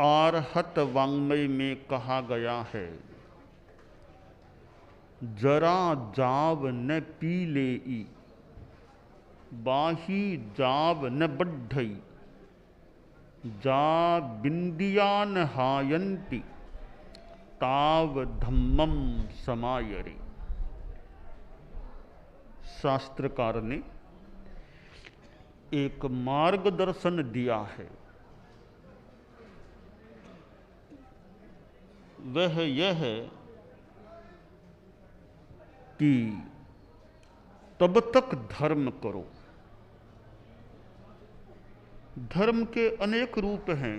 आरहत वाङ्मय में कहा गया है, जरा जाव न पी लेई, बाही जाव न बढ़ई, जा बिंदियान हायंती, ताव धम्मम समायरे। शास्त्रकार ने एक मार्गदर्शन दिया है, वह यह है कि तब तक धर्म करो। धर्म के अनेक रूप हैं,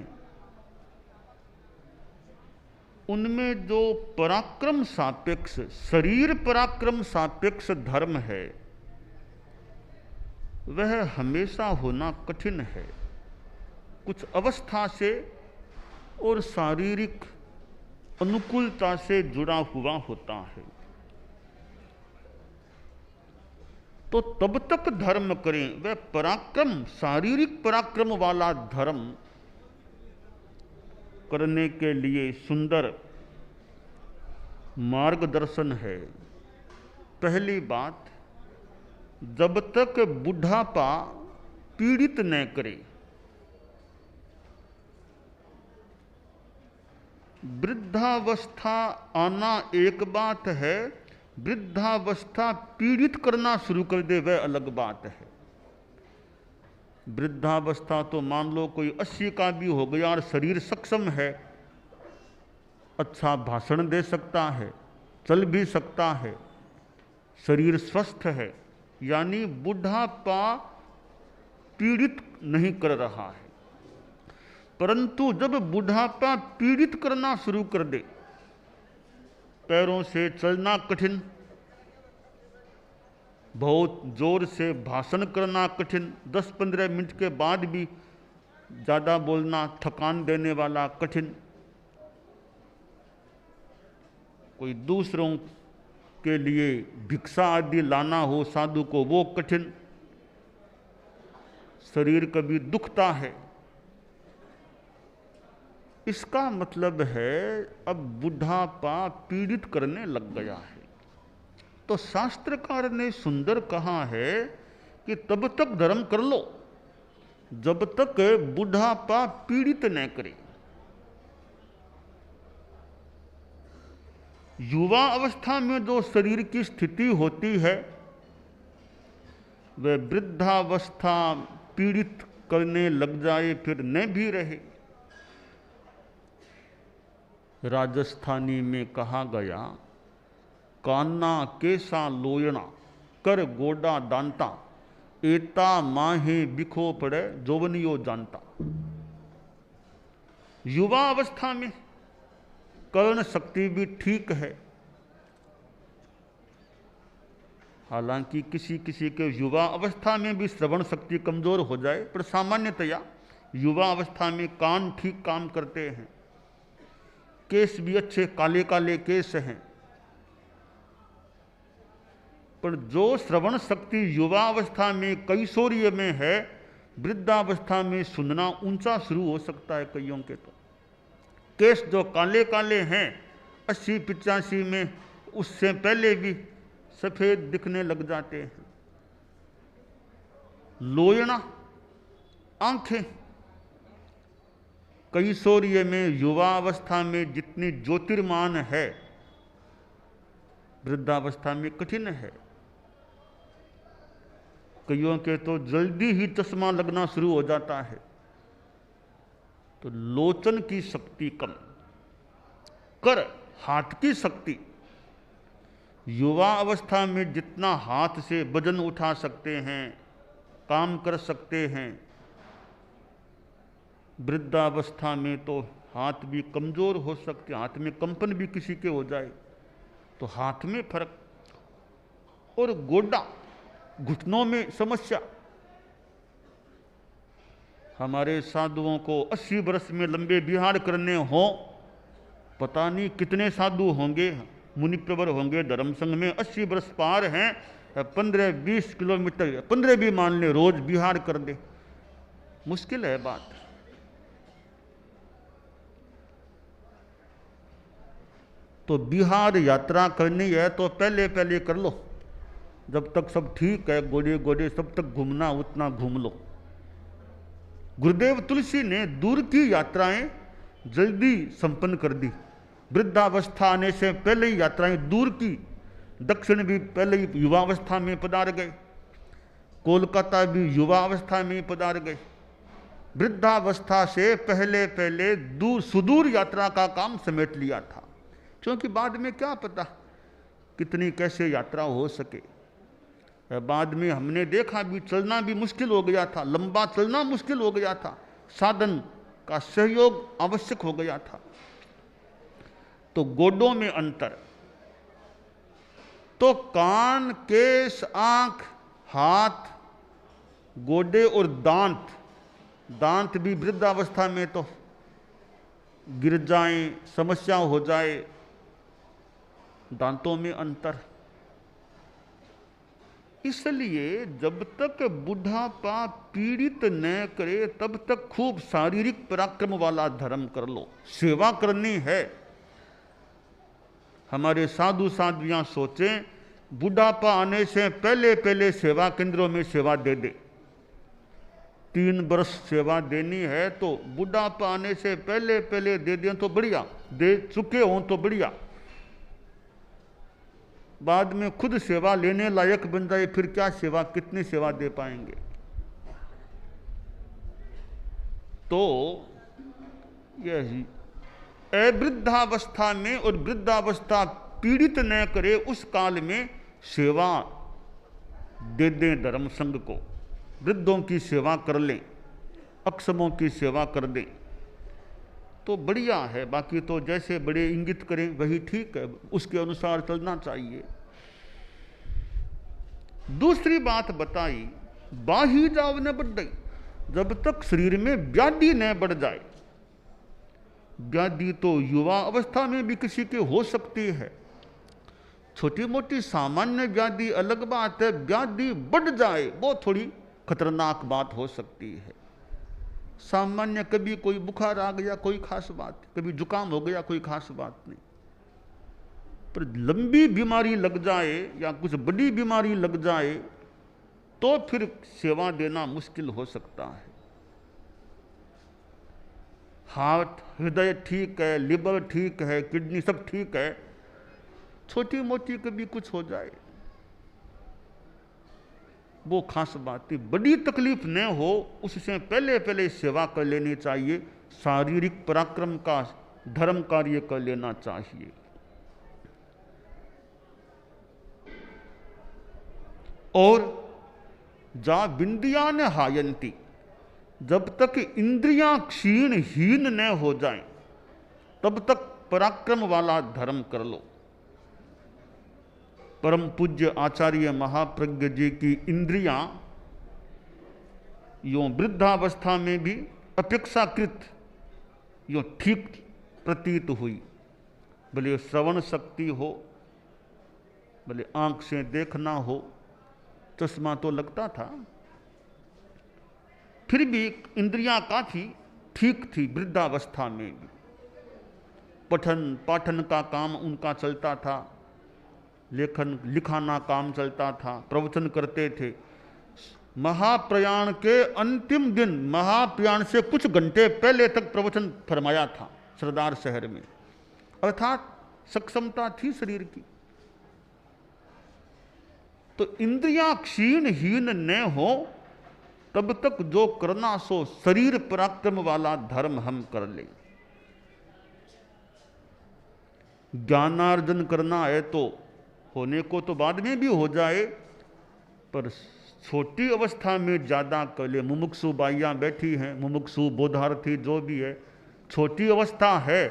उनमें जो पराक्रम सापेक्ष, शरीर पराक्रम सापेक्ष धर्म है, वह हमेशा होना कठिन है। कुछ अवस्था से और शारीरिक अनुकूलता से जुड़ा हुआ होता है। तो तब तक धर्म करें, वह पराक्रम, शारीरिक पराक्रम वाला धर्म करने के लिए सुंदर मार्गदर्शन है। पहली बात, जब तक बुढ़ापा पीड़ित न करे। वृद्धावस्था आना एक बात है, वृद्धावस्था पीड़ित करना शुरू कर दे वह अलग बात है। वृद्धावस्था तो मान लो कोई 80 का भी हो गया और शरीर सक्षम है, अच्छा भाषण दे सकता है, चल भी सकता है, शरीर स्वस्थ है, यानी बुढ़ापा पीड़ित नहीं कर रहा है। परंतु जब बुढ़ापा पीड़ित करना शुरू कर दे, पैरों से चलना कठिन, बहुत जोर से भाषण करना कठिन, 10-15 मिनट के बाद भी ज़्यादा बोलना थकान देने वाला कठिन, कोई दूसरों के लिए भिक्षा आदि लाना हो साधु को वो कठिन, शरीर कभी दुखता है। इसका मतलब है अब बुढ़ापा पीड़ित करने लग गया है। तो शास्त्रकार ने सुंदर कहा है कि तब तक धर्म कर लो जब तक बुढ़ापा पीड़ित न करे। युवा अवस्था में जो शरीर की स्थिति होती है, वह वृद्धावस्था पीड़ित करने लग जाए फिर न भी रहे। राजस्थानी में कहा गया, कान्ना केसा लोयना, कर गोडा दांता, एता माहे बिखो पड़े जोवनियो जानता। युवा अवस्था में कर्ण शक्ति भी ठीक है, हालांकि किसी किसी के युवा अवस्था में भी श्रवण शक्ति कमजोर हो जाए, पर सामान्यतया युवा अवस्था में कान ठीक काम करते हैं, केस भी अच्छे काले काले केस हैं। पर जो श्रवण शक्ति युवा अवस्था में कैशोर्य में है, वृद्धावस्था में सुनना ऊंचा शुरू हो सकता है कईयों के। तो केस जो काले काले हैं 80-85 में, उससे पहले भी सफेद दिखने लग जाते हैं। लोयना आंखें, कैशोर्य में, युवा अवस्था में जितनी ज्योतिर्मान है, वृद्धावस्था में कठिन है। कईयों के तो जल्दी ही चश्मा लगना शुरू हो जाता है। तो लोचन की शक्ति कम, कर हाथ की शक्ति, युवा अवस्था में जितना हाथ से वजन उठा सकते हैं, काम कर सकते हैं, वृद्धावस्था में तो हाथ भी कमजोर हो सकते, हाथ में कंपन भी किसी के हो जाए तो हाथ में फर्क। और गोडा, घुटनों में समस्या। हमारे साधुओं को 80 वर्ष में लंबे विहार करने हो, पता नहीं कितने साधु होंगे, मुनिप्रवर होंगे धर्म संघ में, 80 वर्ष पार हैं, 15-20 किलोमीटर, 15 भी मान ले, रोज विहार कर दे, मुश्किल है बात। तो बिहार यात्रा करनी है तो पहले पहले कर लो, जब तक सब ठीक है, गोडे गोडे सब तक घूमना उतना घूम लो। गुरुदेव तुलसी ने दूर की यात्राएं जल्दी संपन्न कर दी। वृद्धावस्था आने से पहले ही यात्राएं दूर की, दक्षिण भी पहले ही युवावस्था में पधार गए, कोलकाता भी युवावस्था में पधार गए। वृद्धावस्था से पहले पहले दूर सुदूर यात्रा का काम समेट लिया था, क्योंकि बाद में क्या पता कितनी कैसे यात्रा हो सके। बाद में हमने देखा भी चलना भी मुश्किल हो गया था, लंबा चलना मुश्किल हो गया था, साधन का सहयोग आवश्यक हो गया था। तो गोडों में अंतर, तो कान, केस, आंख, हाथ, गोडे और दांत, दांत भी वृद्धावस्था में तो गिर जाएं, समस्या हो जाए, दांतों में अंतर। इसलिए जब तक बुढ़ापा पीड़ित न करे तब तक खूब शारीरिक पराक्रम वाला धर्म कर लो। सेवा करनी है। हमारे साधु साध्वियां सोचें, बुढ़ापा आने से पहले पहले सेवा केंद्रों में सेवा दे दे। 3 वर्ष सेवा देनी है तो बुढ़ापा आने से पहले पहले दे दें तो बढ़िया, दे चुके हों तो बढ़िया। बाद में खुद सेवा लेने लायक बन जाए फिर क्या सेवा, कितनी सेवा दे पाएंगे। तो यही अवृद्धावस्था में और वृद्धावस्था पीड़ित न करे उस काल में सेवा दे दें धर्म संघ को, वृद्धों की सेवा कर लें, अक्षमों की सेवा कर दें तो बढ़िया है। बाकी तो जैसे बड़े इंगित करें वही ठीक है, उसके अनुसार चलना चाहिए। दूसरी बात बताई, बाही जाव न बढ़ गई, जब तक शरीर में व्याधि न बढ़ जाए। व्याधि तो युवा अवस्था में भी किसी के हो सकती है, छोटी मोटी सामान्य व्याधि अलग बात है, व्याधि बढ़ जाए वो थोड़ी खतरनाक बात हो सकती है। सामान्य कभी कोई बुखार आ गया कोई खास बात, कभी जुकाम हो गया कोई खास बात नहीं, पर लंबी बीमारी लग जाए या कुछ बड़ी बीमारी लग जाए तो फिर सेवा देना मुश्किल हो सकता है। हार्ट, हृदय ठीक है, लिवर ठीक है, किडनी सब ठीक है, छोटी मोटी कभी कुछ हो जाए वो खास बात है। बड़ी तकलीफ न हो उससे पहले पहले सेवा कर लेनी चाहिए, शारीरिक पराक्रम का धर्म कार्य कर लेना चाहिए। और जा बिंदिया न हायंती, जब तक इंद्रियां क्षीण हीन न हो जाएं तब तक पराक्रम वाला धर्म कर लो। परम पूज्य आचार्य महाप्रज्ञ जी की इंद्रियां यूं वृद्धावस्था में भी अपेक्षाकृत यूं ठीक प्रतीत हुई। भले श्रवण शक्ति हो, भले आंख से देखना हो, चश्मा तो लगता था, फिर भी इंद्रियां काफी ठीक थी वृद्धावस्था में भी। पठन पाठन का काम उनका चलता था, लेखन लिखाना काम चलता था, प्रवचन करते थे। महाप्रयाण के अंतिम दिन, महाप्रयाण से कुछ घंटे पहले तक प्रवचन फरमाया था सरदार शहर में, अर्थात सक्षमता थी शरीर की। तो इंद्रियां क्षीण हीन न हो तब तक जो करना सो शरीर पराक्रम वाला धर्म हम कर लें। ज्ञानार्जन करना है तो होने को तो बाद में भी हो जाए, पर छोटी अवस्था में ज़्यादा कर ले। मुमुक्षु बाइयाँ बैठी हैं, मुमुक्षु बोधार्थी जो भी है, छोटी अवस्था है,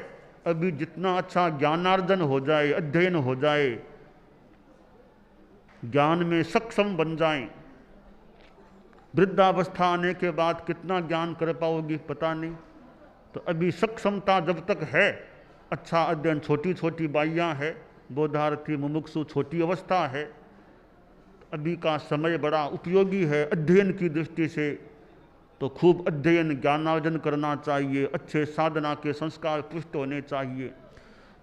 अभी जितना अच्छा ज्ञानार्जन हो जाए, अध्ययन हो जाए, ज्ञान में सक्षम बन जाएं, वृद्धावस्था आने के बाद कितना ज्ञान कर पाओगी पता नहीं। तो अभी सक्षमता जब तक है, अच्छा अध्ययन, छोटी छोटी बाइयाँ है, बोधार्थी मुमुक्षु छोटी अवस्था है, अभी का समय बड़ा उपयोगी है अध्ययन की दृष्टि से, तो खूब अध्ययन ज्ञानार्जन करना चाहिए, अच्छे साधना के संस्कार पुष्ट होने चाहिए।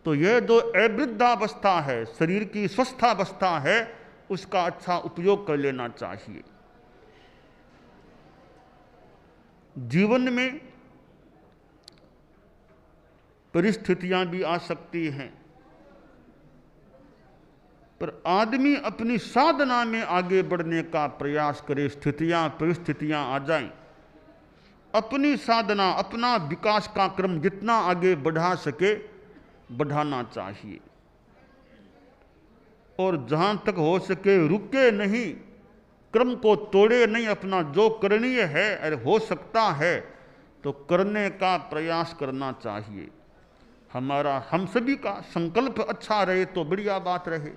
तो यह जो अवृद्धावस्था है, शरीर की स्वस्थावस्था है, उसका अच्छा उपयोग कर लेना चाहिए। जीवन में परिस्थितियां भी आ सकती हैं, पर आदमी अपनी साधना में आगे बढ़ने का प्रयास करे। स्थितियां परिस्थितियां आ जाएं, अपनी साधना, अपना विकास का क्रम जितना आगे बढ़ा सके बढ़ाना चाहिए, और जहां तक हो सके रुके नहीं, क्रम को तोड़े नहीं। अपना जो करणीय है, अरे हो सकता है तो करने का प्रयास करना चाहिए। हमारा, हम सभी का संकल्प अच्छा रहे तो बढ़िया बात रहे।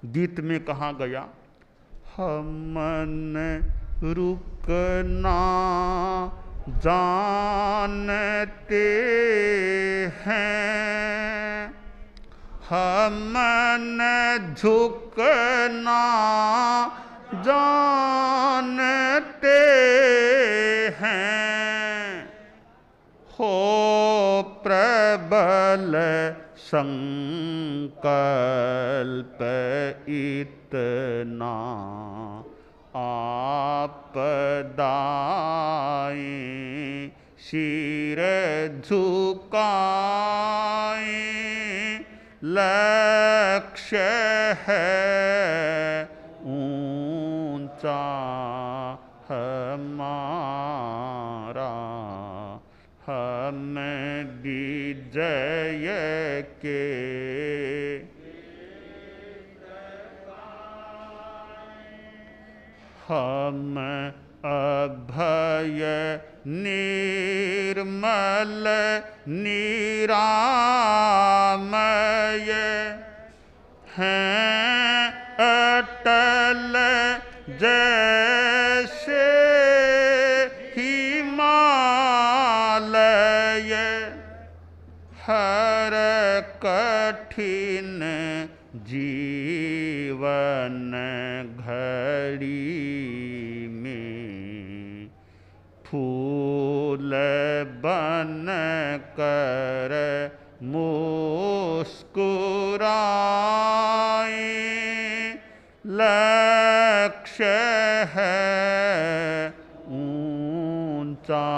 गीत में कहा गया, हम रुकना जानते हैं, हम झुकना जानते हैं, हो प्रबल संकल्प इतना आपदाएं सिर झुकाएं, लक्ष्य है ऊंचा हमारा, हम विजय के हम अभय निर्मल निरामय हैं, अटल जैसे हिमालय, हर कठिन जीवन घड़ी में फूल बन कर मुस्कुराए, लक्ष्य है ऊंचा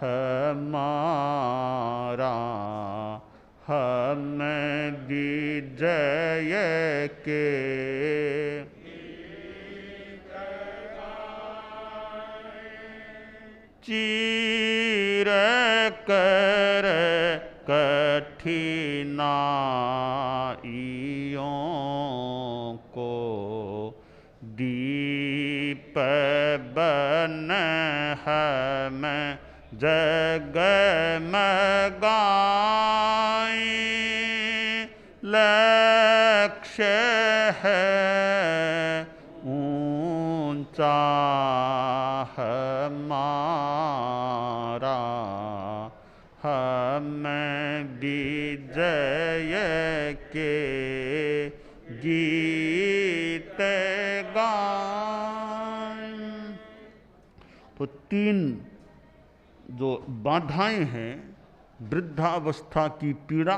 हमारा, हम विजय के चीर कर कठिनाइयों को दीप बन हम जगमगाएं, लक्ष्य है ऊंचा हमारा, हम विजय के गीत गाएं। तो तीन जो बाधाएं हैं, वृद्धावस्था की पीड़ा,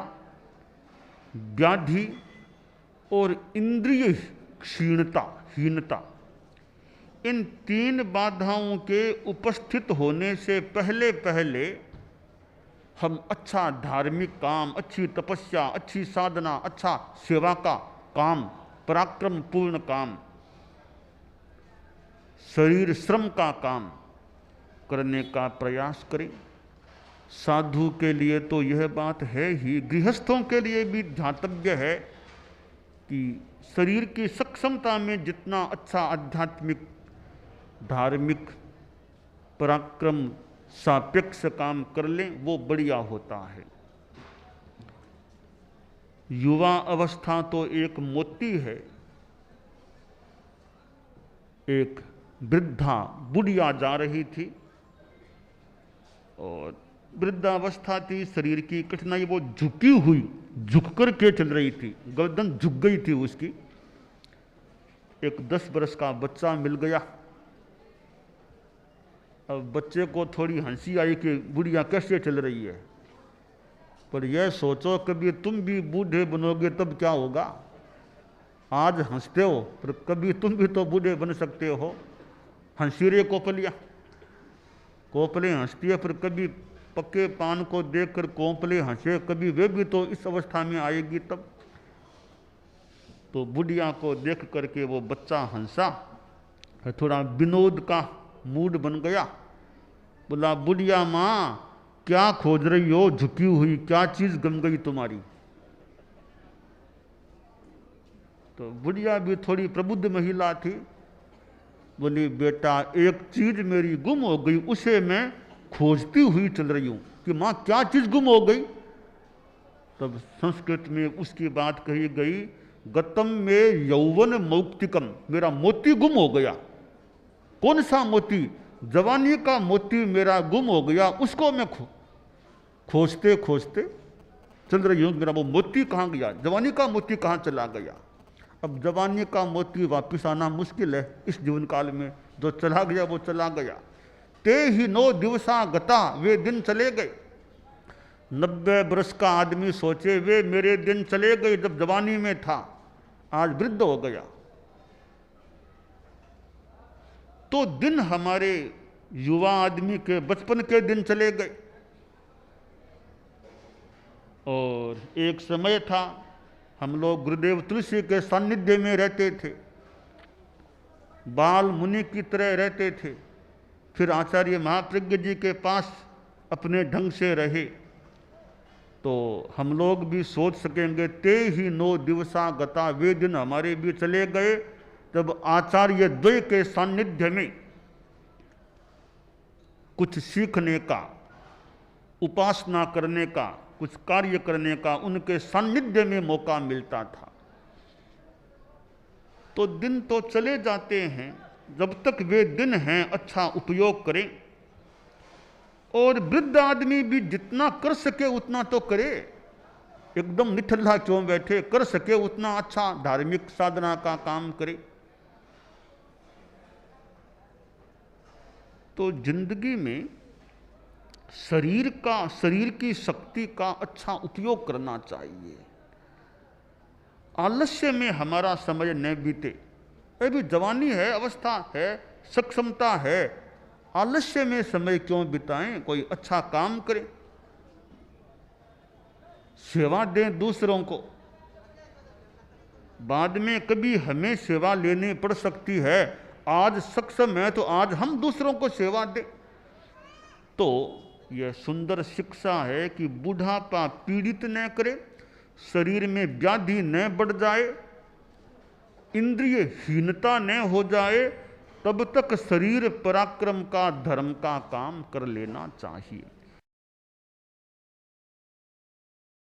व्याधि और इंद्रिय हीनता, इन तीन बाधाओं के उपस्थित होने से पहले पहले हम अच्छा धार्मिक काम, अच्छी तपस्या, अच्छी साधना, अच्छा सेवा का काम, पराक्रम पूर्ण काम, शरीर श्रम का काम करने का प्रयास करें। साधु के लिए तो यह बात है ही, गृहस्थों के लिए भी ध्यातव्य है कि शरीर की सक्षमता में जितना अच्छा आध्यात्मिक, धार्मिक, पराक्रम सापेक्ष काम कर लें वो बढ़िया होता है। युवा अवस्था तो एक मोती है। एक वृद्धा बुढ़िया जा रही थी और वृद्धावस्था थी, शरीर की कठिनाई, वो झुकी हुई, झुक कर के चल रही थी, गर्दन झुक गई थी उसकी। एक 10 वर्ष का बच्चा मिल गया। अब बच्चे को थोड़ी हंसी आई कि बुढ़िया कैसे चल रही है, पर यह सोचो कभी तुम भी बूढ़े बनोगे तब क्या होगा। आज हंसते हो पर कभी तुम भी तो बूढ़े बन सकते हो। हंसी रे कोपलिया, कोपले हंसती है, पर कभी पक्के पान को देखकर कोपले हंसे, कभी वे भी तो इस अवस्था में आएगी तब। तो बुढ़िया को देख करके वो बच्चा हंसा, थोड़ा विनोद का मूड बन गया। बोला, बुढ़िया माँ क्या खोज रही हो झुकी हुई, क्या चीज गम गई तुम्हारी। तो बुढ़िया भी थोड़ी प्रबुद्ध महिला थी, बोली, बेटा एक चीज मेरी गुम हो गई, उसे मैं खोजती हुई चल रही हूं। कि माँ क्या चीज गुम हो गई। तब संस्कृत में उसकी बात कही गई, गतम में यौवन मौक्तिकम, मेरा मोती गुम हो गया। कौन सा मोती। जवानी का मोती मेरा गुम हो गया, उसको मैं खोजते खोजते चल रही हूं। मेरा वो मोती कहाँ गया, जवानी का मोती कहाँ चला गया। अब जवानी का मोती वापिस आना मुश्किल है इस जीवन काल में, जो चला गया वो चला गया। ते ही 9 दिवसा गता, वे दिन चले गए। 90 वर्ष का आदमी सोचे वे मेरे दिन चले गए जब जवानी में था, आज वृद्ध हो गया। तो दिन हमारे युवा आदमी के बचपन के दिन चले गए। और एक समय था हम लोग गुरुदेव तुलसी के सानिध्य में रहते थे, बाल मुनि की तरह रहते थे। फिर आचार्य महाप्रज्ञ जी के पास अपने ढंग से रहे। तो हम लोग भी सोच सकेंगे, ते ही 9 दिवसा गता, वे दिन हमारे भी चले गए जब आचार्य द्वय के सानिध्य में कुछ सीखने का, उपासना करने का, कुछ कार्य करने का उनके सानिध्य में मौका मिलता था। तो दिन तो चले जाते हैं, जब तक वे दिन हैं अच्छा उपयोग करें। और वृद्ध आदमी भी जितना कर सके उतना तो करे, एकदम निठल्ला क्यों बैठे, कर सके उतना अच्छा धार्मिक साधना का काम करे। तो जिंदगी में शरीर की शक्ति का अच्छा उपयोग करना चाहिए। आलस्य में हमारा समय न बीते। अभी जवानी है, अवस्था है, सक्षमता है, आलस्य में समय क्यों बिताएं, कोई अच्छा काम करें, सेवा दें दूसरों को। बाद में कभी हमें सेवा लेनी पड़ सकती है, आज सक्षम है तो आज हम दूसरों को सेवा दें। तो यह सुंदर शिक्षा है कि बुढ़ापा पीड़ित न करे, शरीर में व्याधि न बढ़ जाए, इंद्रिय हीनता न हो जाए, तब तक शरीर पराक्रम का, धर्म का काम कर लेना चाहिए।